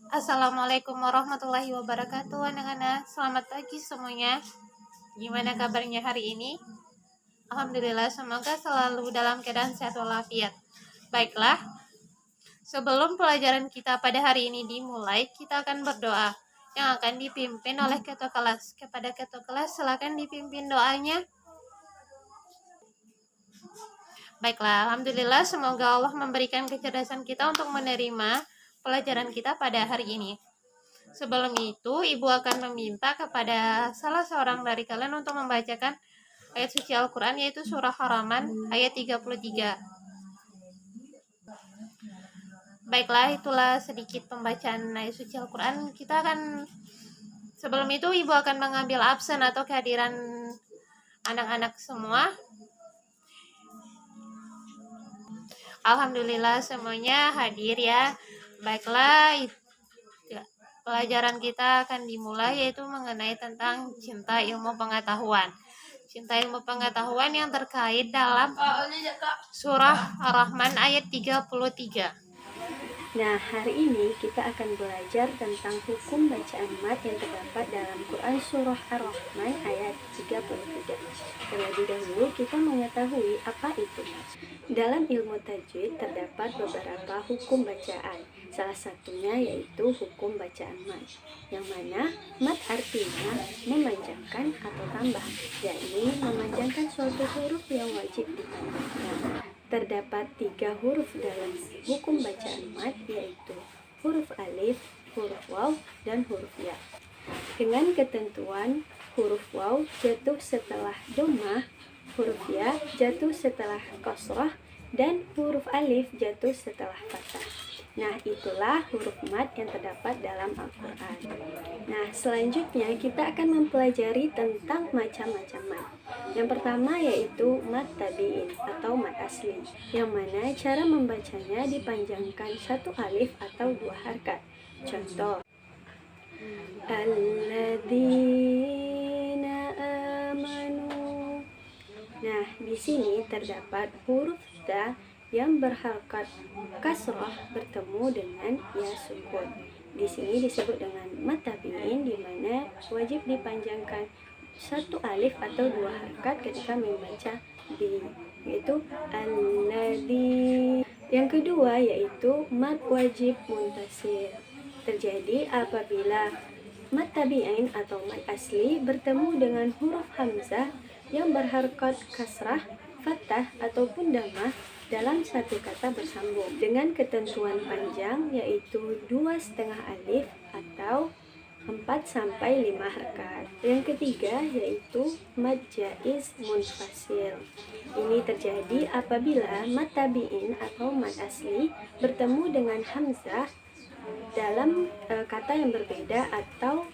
Assalamualaikum warahmatullahi wabarakatuh. Anak-anak, selamat pagi semuanya. Gimana kabarnya hari ini? Alhamdulillah, semoga selalu dalam keadaan sehat walafiat. Baiklah, sebelum pelajaran kita pada hari ini dimulai, kita akan berdoa yang akan dipimpin oleh ketua kelas. Kepada ketua kelas, silakan dipimpin doanya. Baiklah, alhamdulillah, semoga Allah memberikan kecerdasan kita untuk menerima pelajaran kita pada hari ini. Sebelum itu, Ibu akan meminta kepada salah seorang dari kalian untuk membacakan ayat suci Al-Quran, yaitu surah Haraman ayat 33. Baiklah, itulah sedikit pembacaan ayat suci Al-Quran. Sebelum itu Ibu akan mengambil absen atau kehadiran anak-anak semua. Alhamdulillah semuanya hadir ya. Baiklah, pelajaran kita akan dimulai, yaitu mengenai tentang cinta ilmu pengetahuan. Cinta ilmu pengetahuan yang terkait dalam surah Ar-Rahman ayat 33. Nah, hari ini kita akan belajar tentang hukum bacaan mat yang terdapat dalam Quran Surah Ar-Rahman ayat 33. Terlebih dahulu kita mengetahui apa itu mat. Dalam ilmu tajwid terdapat beberapa hukum bacaan. Salah satunya yaitu hukum bacaan mat, yang mana mat artinya memanjangkan atau tambah, yakni memanjangkan suatu huruf yang wajib dipanjangkan. Terdapat 3 huruf dalam hukum bacaan mat, yaitu huruf alif, huruf waw, dan huruf ya. Dengan ketentuan huruf waw jatuh setelah dhammah, huruf ya jatuh setelah kasrah, dan huruf alif jatuh setelah fathah. Nah, itulah huruf mat yang terdapat dalam Al-Quran. Nah, selanjutnya kita akan mempelajari tentang macam-macam mat. Yang pertama yaitu mat tabi'in atau mat asli, yang mana cara membacanya dipanjangkan satu alif atau 2 harkat. Contoh, alladzina amanu. Nah, di sini terdapat huruf ta yang berharkat kasrah bertemu dengan ya sukun. Di sini disebut dengan mat tabi'in, di mana wajib dipanjangkan satu alif atau 2 harkat ketika membaca bi, yaitu alladzi. Yang kedua yaitu mat wajib muntasir. Terjadi apabila mat tabi'in atau mat asli bertemu dengan huruf hamzah yang berharkat kasrah, fathah ataupun dhammah dalam satu kata bersambung dengan ketentuan panjang, yaitu 2,5 alif atau 4-5 harkat. Yang ketiga yaitu mat jaiz munfasil. Ini terjadi apabila mat tabi'in atau mat asli bertemu dengan hamzah dalam kata yang berbeda atau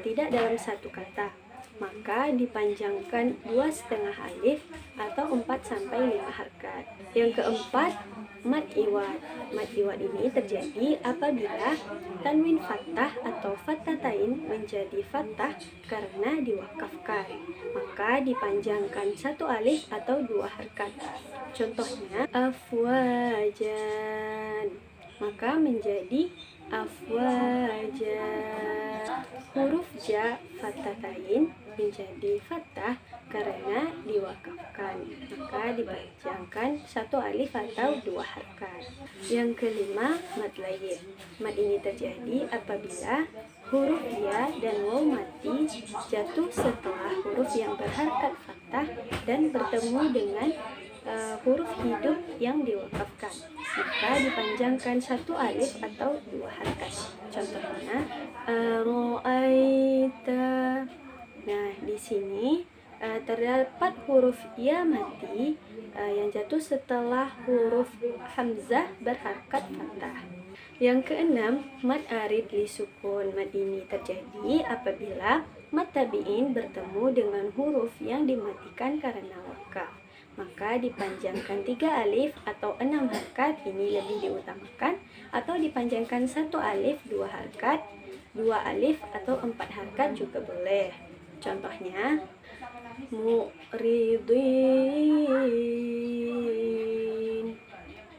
tidak dalam satu kata, maka dipanjangkan 2,5 alif atau 4-5 harkat. Yang keempat, mat iwad. Mat iwad ini terjadi apabila tanwin fathah atau fathatain menjadi fathah karena diwakafkan, maka dipanjangkan satu alif atau 2 harkat. Contohnya afwajan, maka menjadi afwaja. Huruf ja fathatain menjadi fathah karena diwakafkan, maka dipanjangkan satu alif atau 2 harkat. Yang kelima, mat layin. Mat ini terjadi apabila huruf ya dan waw mati jatuh setelah huruf yang berharkat fathah dan bertemu dengan huruf hidup yang diwakafkan, maka dipanjangkan satu alif atau 2 harkat. Contohnya ro'aita. Nah, di sini terdapat huruf ya mati yang jatuh setelah huruf hamzah berharkat fathah. Yang keenam, mat arid li sukun. Mat ini terjadi apabila mat tabi'in bertemu dengan huruf yang dimatikan karena wakaf, maka dipanjangkan 3 alif atau 6 harkat, ini lebih diutamakan, atau dipanjangkan 1 alif 2 harkat, 2 alif atau 4 harkat juga boleh. Contohnya mu'ridin.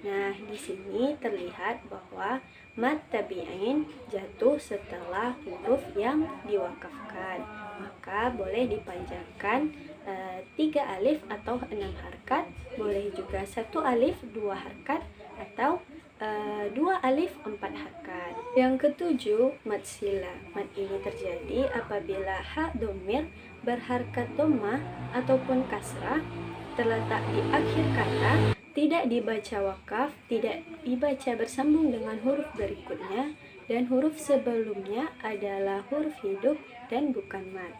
Nah, di sini terlihat bahwa Mad tabi'in jatuh setelah huruf yang diwakafkan, maka boleh dipanjangkan 3 alif atau 6 harkat, boleh juga 1 alif 2 harkat, atau 2 alif 4 harkat. Yang ketujuh, mad sila. Mad ini terjadi apabila ha domir berharkat dhammah ataupun kasrah terletak di akhir kata, tidak dibaca wakaf, tidak dibaca bersambung dengan huruf berikutnya, dan huruf sebelumnya adalah huruf hidup dan bukan mad.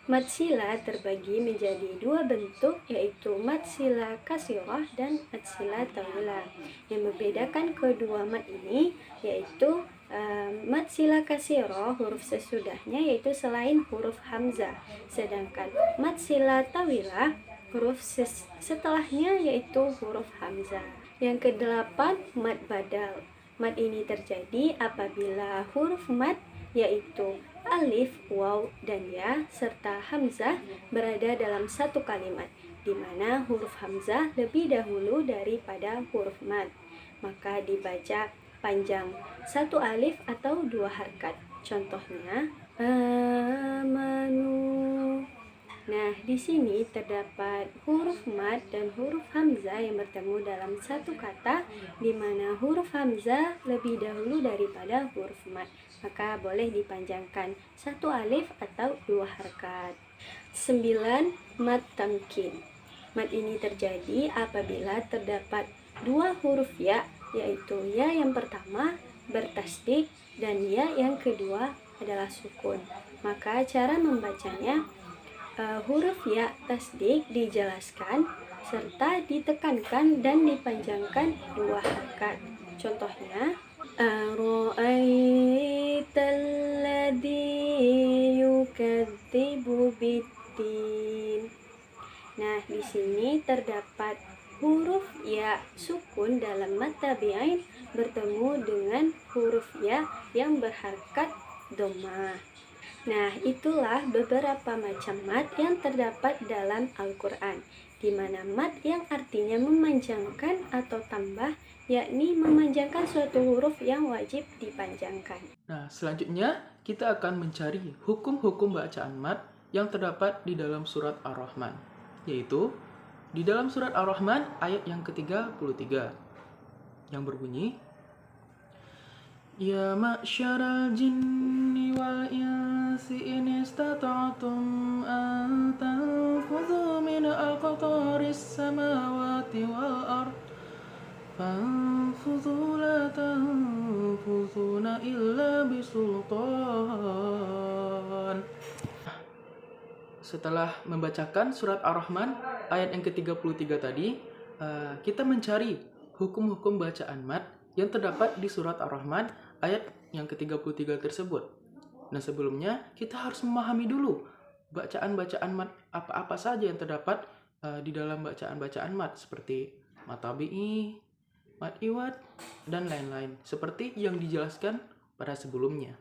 Mad sila terbagi menjadi 2 bentuk, yaitu mad sila kasirah dan mad sila tawilah. Yang membedakan kedua mad ini yaitu mad sila kasirah huruf sesudahnya yaitu selain huruf hamzah, sedangkan mad sila tawilah huruf setelahnya yaitu huruf hamzah. Yang kedelapan, mad badal. Mad ini terjadi apabila huruf mad yaitu alif, waw, dan ya serta hamzah berada dalam satu kalimat, di mana huruf hamzah lebih dahulu daripada huruf mad, maka dibaca panjang 1 alif atau 2 harkat. Contohnya amanu. Nah, di sini terdapat huruf mad dan huruf hamzah yang bertemu dalam satu kata, di mana huruf hamzah lebih dahulu daripada huruf mad, maka boleh dipanjangkan 1 alif atau 2 harkat. 9. Mad tamkin. Mad ini terjadi apabila terdapat 2 huruf ya, yaitu ya yang pertama bertasdid dan ya yang kedua adalah sukun. Maka cara membacanya, huruf ya tasdid dijelaskan serta ditekankan dan dipanjangkan 2 harkat. Contohnya, ara'aital ladzi yukadzibu biddin. Nah, di sini terdapat huruf ya sukun dalam mad tabi'in bertemu dengan huruf ya yang berharkat dhammah. Nah, itulah beberapa macam mad yang terdapat dalam Al-Quran, di mana mad yang artinya memanjangkan atau tambah, yakni memanjangkan suatu huruf yang wajib dipanjangkan. Nah, selanjutnya kita akan mencari hukum-hukum bacaan mad yang terdapat di dalam surat Ar-Rahman, yaitu di dalam surat Ar-Rahman ayat yang ke-33 yang berbunyi, Ya ma'syaral jinni wal insi in istata'tum an tanfudhu min aqtaris samawati wal ard fanfudhu la tanfudhuna illa bisultan. Setelah membacakan surat Ar-Rahman ayat yang ke-33 tadi, kita mencari hukum-hukum bacaan mad yang terdapat di surat Ar-Rahman ayat yang ke-33 tersebut. Nah, sebelumnya kita harus memahami dulu bacaan-bacaan mad apa-apa saja yang terdapat di dalam bacaan-bacaan mad, seperti mad tabi'i, mad iwad, dan lain-lain, seperti yang dijelaskan pada sebelumnya.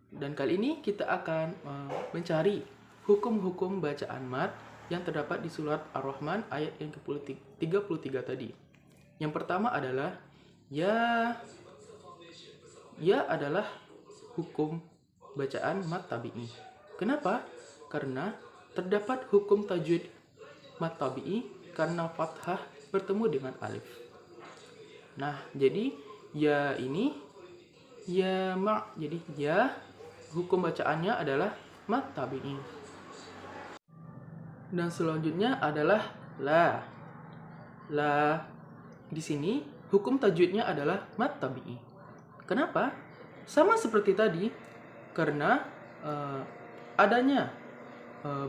Dan kali ini kita akan mencari hukum-hukum bacaan mad yang terdapat di surat Ar-Rahman ayat yang ke-33 tadi. Yang pertama adalah ya adalah hukum bacaan mad tabi'i. Kenapa? Karena terdapat hukum tajwid mad tabi'i karena fathah bertemu dengan alif. Nah, jadi ya ini ya ma, jadi ya hukum bacaannya adalah mad tabi'i. Dan selanjutnya adalah la. La di sini hukum tajwidnya adalah mad tabi'i. Kenapa? Sama seperti tadi, karena adanya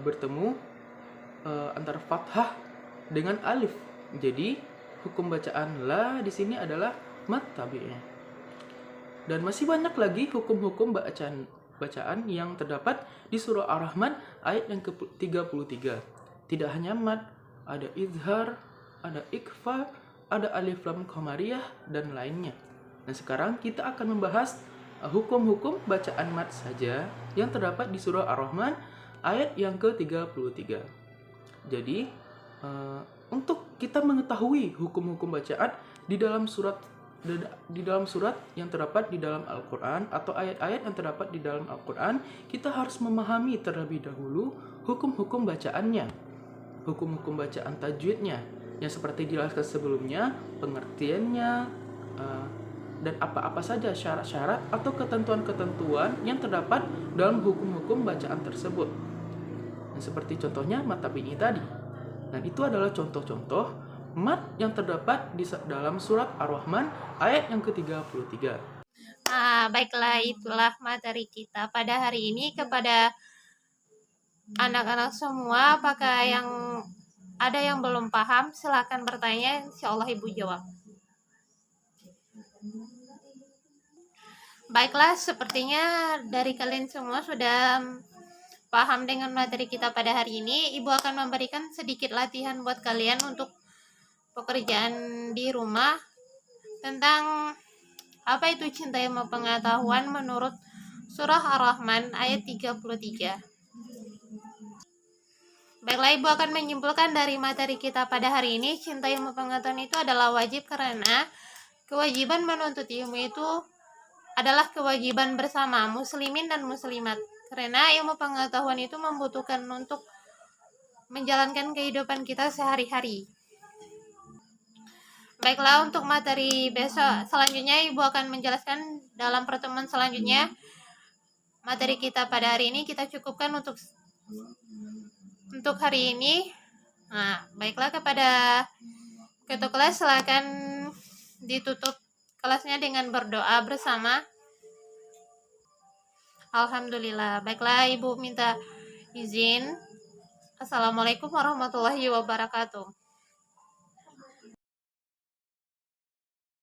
bertemu antara fathah dengan alif. Jadi hukum bacaan la di sini adalah mad tabi'i. Dan masih banyak lagi hukum-hukum bacaan yang terdapat di surah Ar-Rahman ayat yang ke-33. Tidak hanya mad, ada izhar, ada ikhfa, ada alif lam qamariyah, dan lainnya. Nah, sekarang kita akan membahas hukum-hukum bacaan mad saja yang terdapat di surah Ar-Rahman ayat yang ke-33. Jadi, untuk kita mengetahui hukum-hukum bacaan di dalam surat di dalam surat yang terdapat di dalam Al-Quran atau ayat-ayat yang terdapat di dalam Al-Quran, kita harus memahami terlebih dahulu hukum-hukum bacaannya, hukum-hukum bacaan tajwidnya, yang seperti dijelaskan sebelumnya, pengertiannya, dan apa-apa saja syarat-syarat atau ketentuan-ketentuan yang terdapat dalam hukum-hukum bacaan tersebut. Dan seperti contohnya mad tabi'i tadi. Dan itu adalah contoh-contoh mad yang terdapat di dalam surat Ar-Rahman ayat yang ke-33. Baiklah, itulah materi kita pada hari ini. Kepada anak-anak semua, apakah ada yang belum paham, silakan bertanya, insya Allah Ibu jawab. Baiklah, sepertinya dari kalian semua sudah paham dengan materi kita pada hari ini. Ibu akan memberikan sedikit latihan buat kalian untuk pekerjaan di rumah tentang apa itu cinta ilmu pengetahuan menurut surah Ar-Rahman ayat 33. Baiklah, Ibu akan menyimpulkan dari materi kita pada hari ini, cinta ilmu pengetahuan itu adalah wajib karena kewajiban menuntut ilmu itu adalah kewajiban bersama muslimin dan muslimat. Karena ilmu pengetahuan itu membutuhkan untuk menjalankan kehidupan kita sehari-hari. Baiklah, untuk materi besok selanjutnya Ibu akan menjelaskan dalam pertemuan selanjutnya. Materi kita pada hari ini kita cukupkan untuk hari ini. Baiklah, kepada ketua kelas silakan ditutup kelasnya dengan berdoa bersama. Alhamdulillah. Baiklah, Ibu minta izin. Assalamualaikum warahmatullahi wabarakatuh.